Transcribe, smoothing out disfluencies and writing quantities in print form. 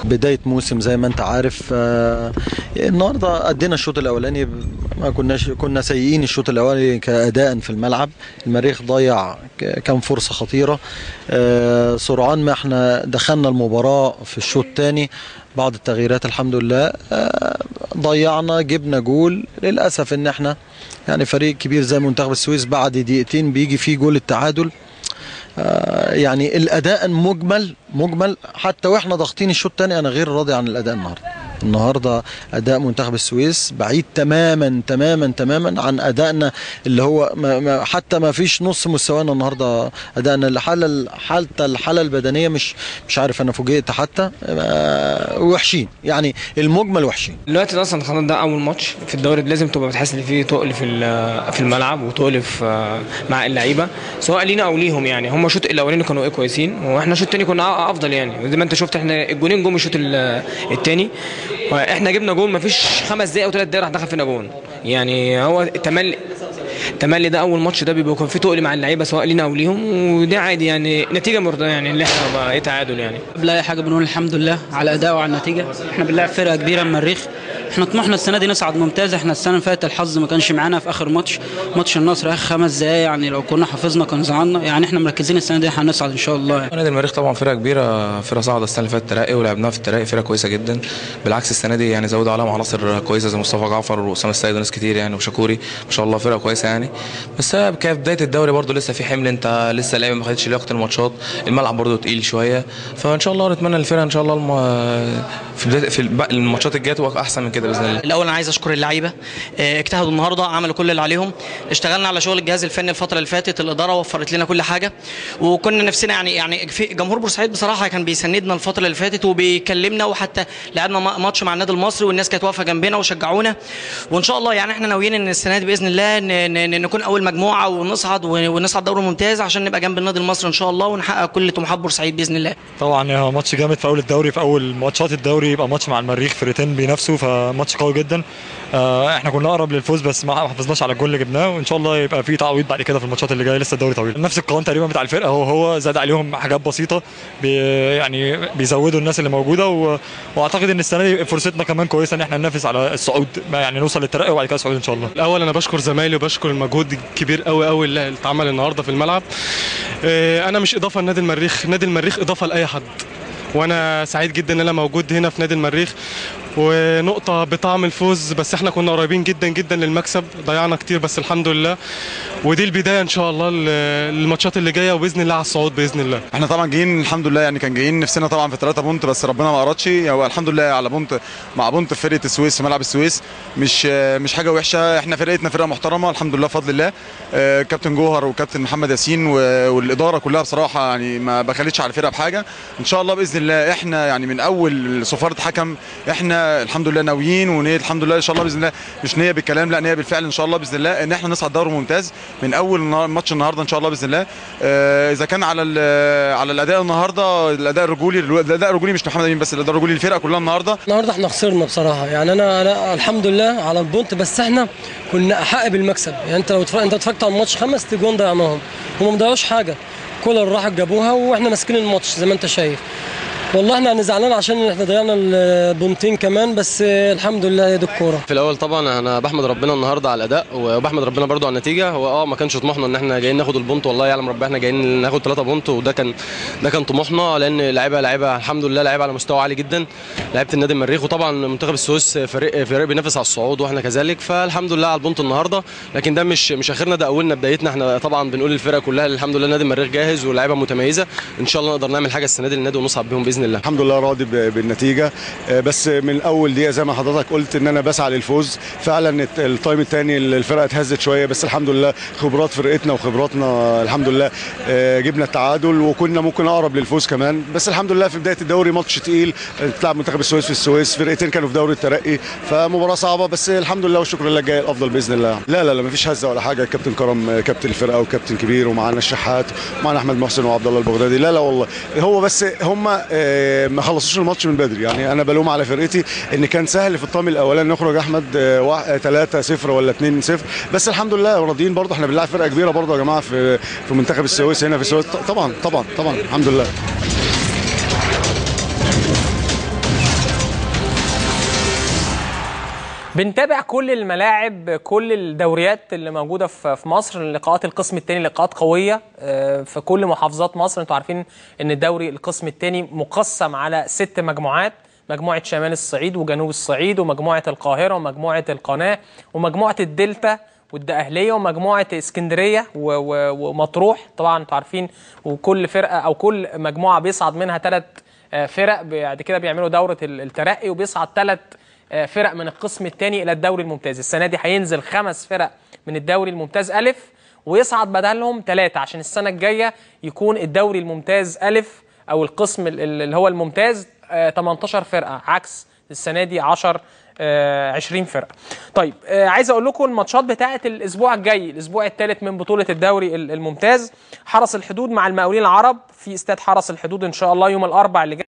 بداية موسم زي ما انت عارف. النهارده ادينا الشوط الاولاني، ما كنا سيئين الشوط الاولاني كاداء في الملعب. المريخ ضيع كم فرصة خطيرة. سرعان ما احنا دخلنا المباراة في الشوط الثاني بعض التغييرات الحمد لله ضيعنا، جبنا جول. للاسف ان احنا يعني فريق كبير زي منتخب السويس بعد دقيقتين بيجي فيه جول التعادل. يعني الاداء مجمل حتى واحنا ضاغطين الشوط الثاني انا غير راضي عن الاداء النهارده اداء منتخب السويس بعيد تماما عن ادائنا اللي هو حتى ما فيش نص مستوانا النهارده. ادائنا الحاله البدنيه مش عارف، انا فوجئت حتى وحشين، يعني المجمل وحشين. دلوقتي اصلا خلاص ده اول ماتش في الدوري، لازم تبقى بتحس ان فيه تقل في الملعب وتقل مع اللعيبه سواء لينا او ليهم. يعني هم الشوط الاولاني كانوا كويسين واحنا الشوط الثاني كنا افضل، يعني زي ما انت شفت احنا الجونين جم الشوط الثاني واحنا جبنا جول ما فيش 5 دقايق او 3 دقايق راح دخل فينا جول. يعني هو تملي ده اول ماتش ده بيبقى في تقل مع اللعيبه سواء لينا او ليهم، وده عادي يعني نتيجه مرضيه، يعني اللي احنا بقى تعادل. يعني قبل اي حاجه بنقول الحمد لله على الاداء وعلى النتيجه. احنا بنلعب فرقه كبيره من المريخ، احنا طموحنا السنه دي نصعد ممتاز. احنا السنه اللي فاتت الحظ ما كانش معانا في اخر ماتش النصر اخر 5 دقايق، يعني لو كنا حافظنا كان زعلنا. يعني احنا مركزين السنه دي هنصعد ان شاء الله. نادي المريخ طبعا فرقه كبيره، فرقه صاعده السنه اللي فاتت ترقي ولعبناها في الترقي، فرقه كويسه جدا. بالعكس السنه دي يعني زودوا عليهم عناصر كويسه زي مصطفى جعفر واسامه السيد وناس كتير يعني وشكوري، ما شاء الله فرقه كويسه يعني. بس كبدايه الدوري برده لسه في حمل، انت لسه اللعيبه ما خدتش لياقه الماتشات، الملعب برده تقيل شويه، فان شاء الله نتمنى الفرقه ان شاء الله في الماتشات الجايه تبقى احسن من كده باذن الله. الاول انا عايز اشكر اللعيبه، اجتهدوا النهارده، عملوا كل اللي عليهم. اشتغلنا على شغل الجهاز الفني الفتره اللي فاتت، الاداره وفرت لنا كل حاجه، وكنا نفسنا يعني في جمهور بورسعيد بصراحه كان بيساندنا الفتره اللي فاتت وبيكلمنا، وحتى لعبنا ماتش مع النادي المصري والناس كانت واقفه جنبنا وشجعونا. وان شاء الله يعني احنا ناويين ان السنه دي باذن الله نكون اول مجموعه ونصعد دوري ممتاز عشان نبقى جنب النادي المصري ان شاء الله ونحقق كل طموحات بورسعيد باذن الله. طبعا ماتش جامد في اول الدوري، في اول ماتشات الدوري يبقى ماتش مع المريخ، فرقتين بينافسوا، فماتش قوي جدا. احنا كنا اقرب للفوز بس ما حافظناش على الجول اللي جبناه، وان شاء الله يبقى في تعويض بعد كده في الماتشات اللي جايه، لسه الدوري طويل. نفس القوام تقريبا بتاع الفرقه هو زاد عليهم حاجات بسيطه يعني بيزودوا الناس اللي موجوده، واعتقد ان السنه دي فرصتنا كمان كويسه ان احنا ننافس على الصعود، يعني نوصل للترقي وبعد كده الصعود ان شاء الله. الاول انا بشكر زمايلي وبشكر المجهود الكبير قوي اللي اتعمل النهارده في الملعب. انا مش اضافه لنادي المريخ، نادي المريخ اضافه لاي حد، وانا سعيد جدا ان انا موجود هنا في نادي المريخ ونقطه بطعم الفوز. بس احنا كنا قريبين جدا للمكسب، ضيعنا كتير بس الحمد لله، ودي البدايه ان شاء الله للماتشات اللي جايه وباذن الله على الصعود باذن الله. احنا طبعا جايين الحمد لله، يعني كان جايين نفسنا طبعا في 3 بونت بس ربنا ما ارادش. هو الحمد لله على بونت مع بونت في فرقه السويس في ملعب السويس، مش حاجه وحشه. احنا فرقتنا فرقه محترمه الحمد لله بفضل الله. كابتن جوهر وكابتن محمد ياسين والاداره كلها بصراحه يعني ما بخلتش على الفرقه بحاجه. ان شاء الله باذن الله احنا يعني من اول صفاره حكم احنا الحمد لله ناويين ونيه الحمد لله ان شاء الله باذن الله، مش نيه بالكلام لا نيه بالفعل ان شاء الله باذن الله ان احنا نصعد دوري ممتاز من اول ماتش النهارده ان شاء الله باذن الله. اذا كان على الاداء النهارده، الاداء الرجولي مش محمد امين بس، الاداء الرجولي الفرقه كلها النهارده احنا خسرنا بصراحه. يعني انا الحمد لله على البونت، بس احنا كنا احق بالمكسب. يعني انت لو انت اتفرجت على الماتش 5 تجوان ضيعناهم، هم ما ضيعوش حاجه، كولر راح جابوها واحنا ماسكين الماتش زي ما انت شايف. والله احنا زعلان عشان احنا ضيعنا البونتين كمان، بس الحمد لله هي دي الكوره. في الاول طبعا انا بحمد ربنا النهارده على الاداء، وبحمد ربنا برده على النتيجه. هو ما كانش طموحنا ان احنا جايين ناخد البونت، والله يعلم ربنا احنا جايين ناخد 3 بونت، وده كان طموحنا، لان لعيبه الحمد لله لعيبه على مستوى عالي جدا، لعيبه النادي المريخ، وطبعا منتخب السويس فريق بينافس على الصعود واحنا كذلك، فالحمد لله على البونت النهارده. لكن ده مش اخرنا، ده اولنا بدايتنا. احنا طبعا بنقول للفرقه كلها الحمد لله النادي المريخ جاهز ولاعيبه متميزه، ان شاء الله نقدر نعمل حاجه السنه دي للنادي ونصعد بيهم باذن الله. الحمد لله راضي بالنتيجه، بس من اول دقيقه زي ما حضرتك قلت ان انا بسعى للفوز. فعلا التايم الثاني الفرقه اتهزت شويه، بس الحمد لله خبرات فرقتنا وخبراتنا الحمد لله جبنا التعادل، وكنا ممكن اقرب للفوز كمان. بس الحمد لله في بدايه الدوري ماتش تقيل، تلعب منتخب السويس في السويس، فرقتين كانوا في دوري الترقي، فمباراه صعبه، بس الحمد لله والشكر لله الجاي الافضل باذن الله. لا مفيش هزه ولا حاجه. الكابتن كرم كابتن الفرقه وكابتن كبير، ومعانا الشحات ومعانا احمد محسن وعبد الله البغدادي. لا والله هو بس هم ما خلصوش الماتش من بدري. يعني انا بلوم على فرقتي ان كان سهل في الطقم الاولاني نخرج احمد 3-0 ولا 2-0، بس الحمد لله راضيين. برضه احنا بنلعب فرقه كبيره برضه يا جماعه في منتخب السويس هنا في السويس. طبعا طبعا طبعا الحمد لله. بنتابع كل الملاعب، كل الدوريات اللي موجوده في مصر. لقاءات القسم الثاني لقاءات قويه في كل محافظات مصر. انتوا عارفين ان الدوري القسم الثاني مقسم على 6 مجموعات: مجموعه شمال الصعيد وجنوب الصعيد ومجموعه القاهره ومجموعه القناه ومجموعه الدلتا والدقهليه ومجموعه اسكندريه ومطروح. طبعا انتوا عارفين، وكل فرقه او كل مجموعه بيصعد منها 3 فرق. بعد كده بيعملوا دوره الترقي وبيصعد 3 فرق من القسم الثاني الى الدوري الممتاز. السنه دي هينزل 5 فرق من الدوري الممتاز ألف ويصعد بدلهم 3 عشان السنه الجايه يكون الدوري الممتاز ألف او القسم اللي هو الممتاز 18 فرقه، عكس السنه دي 20 فرقه. طيب عايز اقول لكم الماتشات بتاعه الاسبوع الجاي، الاسبوع الثالث من بطوله الدوري الممتاز. حرس الحدود مع المقاولين العرب في استاد حرس الحدود ان شاء الله يوم الاربعاء اللي جاي.